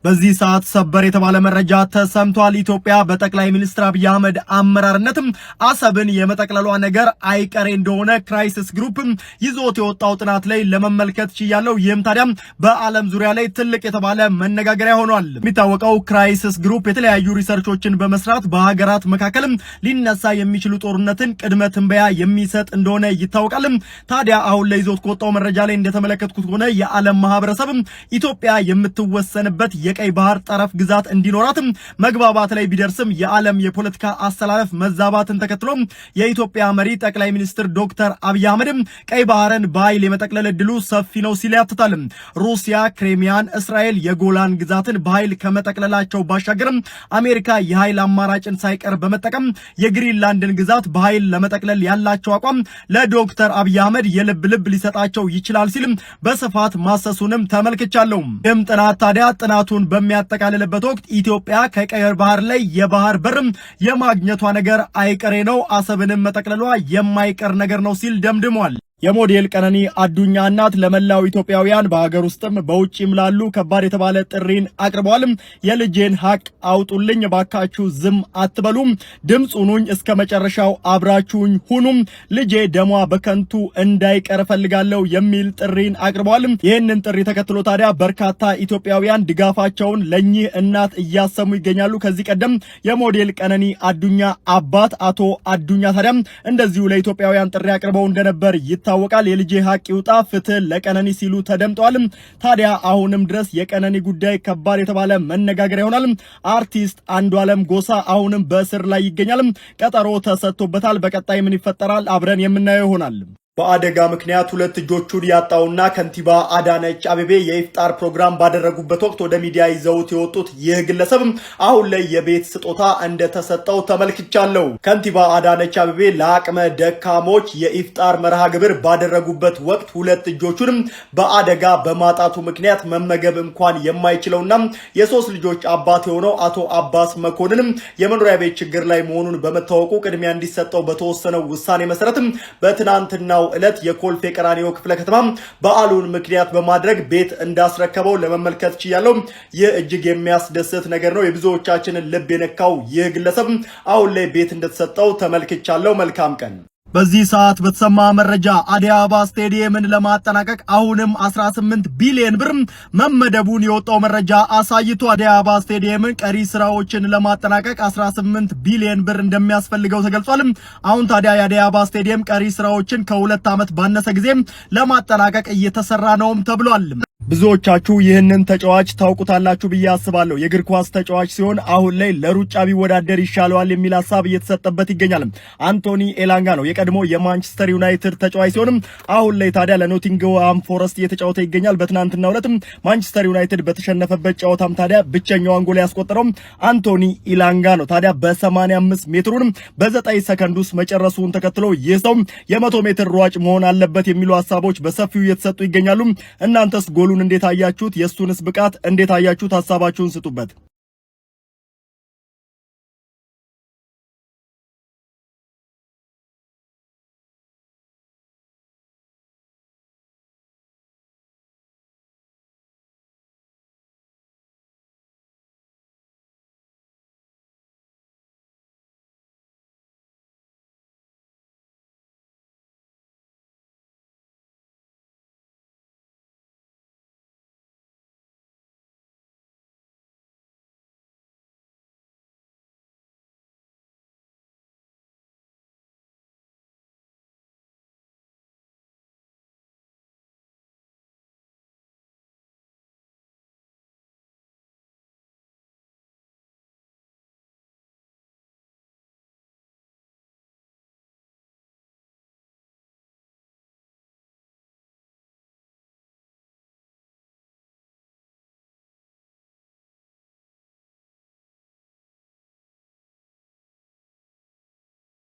በዚህ ሰዓት ሰበር የተባለ መረጃ ተሰምቷል። ኢትዮጵያ በጠቅላይ ሚኒስትር አብይ አህመድ አመራርነት አሰብን የመጠቅለሏ ነገር አይቀሬ እንደሆነ ክራይሲስ ግሩፕ ይዞት የወጣው ጥናት ላይ ለመመልከት ችያለሁ። ይህም ታዲያ በዓለም ዙሪያ ላይ ትልቅ የተባለ መነጋገሪያ ሆኗል። የሚታወቀው ክራይሲስ ግሩፕ የተለያዩ ሪሰርቾችን በመስራት በሀገራት መካከል ሊነሳ የሚችሉ ጦርነትን ቅድመ ትንበያ የሚሰጥ እንደሆነ ይታወቃል። ታዲያ አሁን ላይ ይዞት ከወጣው መረጃ ላይ እንደተመለከትኩት ሆነ የዓለም ማህበረሰብ ኢትዮጵያ የምትወሰንበት የቀይ ባህር ጠረፍ ግዛት እንዲኖራት መግባባት ላይ ቢደርስም የዓለም የፖለቲካ አስተላለፍ መዛባትን ተከትሎ የኢትዮጵያ መሪ ጠቅላይ ሚኒስትር ዶክተር አብይ አህመድ ቀይ ባህርን በኃይል የመጠቅለል ዕድሉ ሰፊ ነው ሲል ያትታል። ሩሲያ ክሬሚያን፣ እስራኤል የጎላን ግዛትን በኃይል ከመጠቅለላቸው ባሻገር አሜሪካ የኃይል አማራጭን ሳይቀር በመጠቀም የግሪንላንድን ግዛት በኃይል ለመጠቅለል ያላቸው አቋም ለዶክተር አብይ አህመድ የልብ ልብ ሊሰጣቸው ይችላል ሲል በስፋት ማሰሱንም ተመልክቻለሁ። ይህም ጥናት ታዲያ ጥናቱን በሚያጠቃልልበት ወቅት ኢትዮጵያ ከቀይ ባህር ላይ የባህር በር የማግኘቷ ነገር አይቀሬ ነው፣ አሰብንም መጠቅለሏ የማይቀር ነገር ነው ሲል ደምድሟል። የሞዴል ቀነኒ አዱኛ እናት ለመላው ኢትዮጵያውያን በሀገር ውስጥም በውጭም ላሉ ከባድ የተባለ ጥሪን አቅርበዋል። የልጄን ሀቅ አውጡልኝ፣ ባካችሁ ዝም አትበሉም፣ ድምፅ ሁኑኝ፣ እስከ መጨረሻው አብራችሁኝ ሁኑም፣ ልጄ ደሟ በከንቱ እንዳይቀር ፈልጋለሁ የሚል ጥሪን አቅርበዋል። ይህንን ጥሪ ተከትሎ ታዲያ በርካታ ኢትዮጵያውያን ድጋፋቸውን ለኚህ እናት እያሰሙ ይገኛሉ። ከዚህ ቀደም የሞዴል ቀነኒ አዱኛ አባት አቶ አዱኛ ታዲያ እንደዚሁ ለኢትዮጵያውያን ጥሪ አቅርበው እንደነበር ይታወቃል። የልጄ ሀቅ ይውጣ፣ ፍትህ ለቀነኒ ሲሉ ተደምጠዋል። ታዲያ አሁንም ድረስ የቀነኒ ጉዳይ ከባድ የተባለ መነጋገሪያ ይሆናል። አርቲስት አንዱዓለም ጎሳ አሁንም በእስር ላይ ይገኛል። ቀጠሮ ተሰጥቶበታል። በቀጣይ ምን ይፈጠራል አብረን የምናየው ይሆናል። በአደጋ ምክንያት ሁለት እጆቹን ያጣውና ከንቲባ አዳነች አቤቤ የኢፍጣር ፕሮግራም ባደረጉበት ወቅት ወደ ሚዲያ ይዘውት የወጡት ይህ ግለሰብ አሁን ላይ የቤት ስጦታ እንደተሰጠው ተመልክቻለሁ። ከንቲባ አዳነች አቤቤ ለአቅመ ደካሞች የኢፍጣር መርሃ ግብር ባደረጉበት ወቅት ሁለት እጆቹንም በአደጋ በማጣቱ ምክንያት መመገብ እንኳን የማይችለውና የሶስት ልጆች አባት የሆነው አቶ አባስ መኮንንም የመኖሪያ ቤት ችግር ላይ መሆኑን በመታወቁ ቅድሚያ እንዲሰጠው በተወሰነው ውሳኔ መሰረት በትናንትና ዕለት የኮልፌ ቀራኒዮ ክፍለ ከተማ በዓሉን ምክንያት በማድረግ ቤት እንዳስረከበው ለመመልከት ችያለሁ። ይህ እጅግ የሚያስደስት ነገር ነው። የብዙዎቻችንን ልብ የነካው ይህ ግለሰብ አሁን ላይ ቤት እንደተሰጠው ተመልክቻለሁ። መልካም ቀን። በዚህ ሰዓት በተሰማ መረጃ አዲስ አበባ ስቴዲየምን ለማጠናቀቅ አሁንም 18 ቢሊዮን ብር መመደቡን የወጣው መረጃ አሳይቶ አዲስ አበባ ስቴዲየምን ቀሪ ስራዎችን ለማጠናቀቅ 18 ቢሊዮን ብር እንደሚያስፈልገው ተገልጿል። አሁን ታዲያ የአዲስ አበባ ስቴዲየም ቀሪ ስራዎችን ከ2 ዓመት ባነሰ ጊዜ ለማጠናቀቅ እየተሰራ ነውም ተብሏል። ብዙዎቻችሁ ይህንን ተጫዋች ታውቁታላችሁ ብዬ አስባለሁ። የእግር ኳስ ተጫዋች ሲሆን አሁን ላይ ለሩጫ ቢወዳደር ይሻለዋል የሚል ሐሳብ እየተሰጠበት ይገኛል። አንቶኒ ኤላንጋ ነው። የቀድሞ የማንቸስተር ዩናይትድ ተጫዋች ሲሆን አሁን ላይ ታዲያ ለኖቲንግሃም ፎረስት እየተጫወተ ይገኛል። በትናንትናው ዕለት ማንቸስተር ዩናይትድ በተሸነፈበት ጨዋታም ታዲያ ብቸኛውን ጎል ያስቆጠረው አንቶኒ ኤላንጋ ነው። ታዲያ በ85 ሜትሩን በ9 ሰከንድ ውስጥ መጨረሱን ተከትሎ ይህ ሰው የ100 ሜትር ሯጭ መሆን አለበት የሚሉ ሐሳቦች በሰፊው እየተሰጡ ይገኛሉ። እናንተስ ጎሉ እንዴት አያችሁት? የሱንስ ብቃት እንዴት አያችሁት? ሐሳባችሁን ስጡበት።